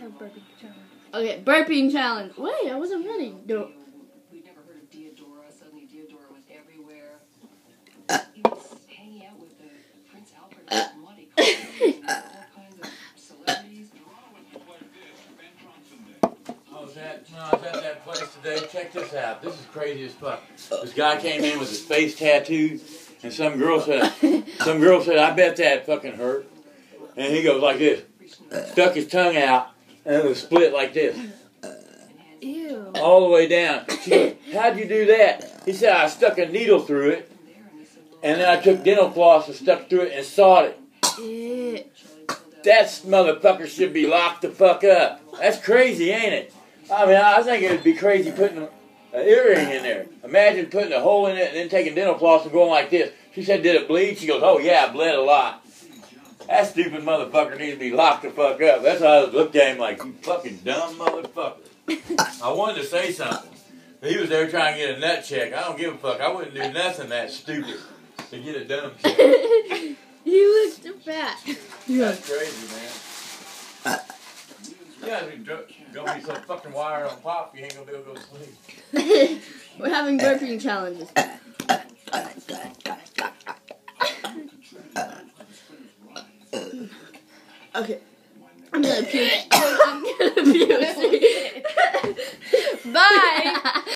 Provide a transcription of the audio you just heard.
Burping challenge. Okay, burping challenge. Wait, I wasn't ready. Go. We'd never heard of Deodora. Suddenly Deodora was everywhere. He was hanging out with Prince Alfred and Monty Carlo and all kinds of celebrities. I was at that place today. Check this out. This is crazy as fuck. This guy came in with his face tattooed, and some girl said, I bet that fucking hurt. And he goes like this, stuck his tongue out, and it was split like this. Ew. All the way down. She goes, how'd you do that? He said, I stuck a needle through it, and then I took dental floss and stuck through it and sawed it. Ew. That motherfucker should be locked the fuck up. That's crazy, ain't it? I mean, I think it would be crazy putting an earring in there. Imagine putting a hole in it and then taking dental floss and going like this. She said, did it bleed? She goes, oh yeah, it bled a lot. That stupid motherfucker needs to be locked the fuck up. That's how I looked at him like, you fucking dumb motherfucker. I wanted to say something. He was there trying to get a nut check. I don't give a fuck. I wouldn't do nothing that stupid to get a dumb check. You look so fat. That's crazy, man. You guys be gonna be so fucking wired on pop, you ain't gonna be able to go to sleep. We're having burping challenges. Okay. I'm gonna puke. I'm gonna puke. Bye.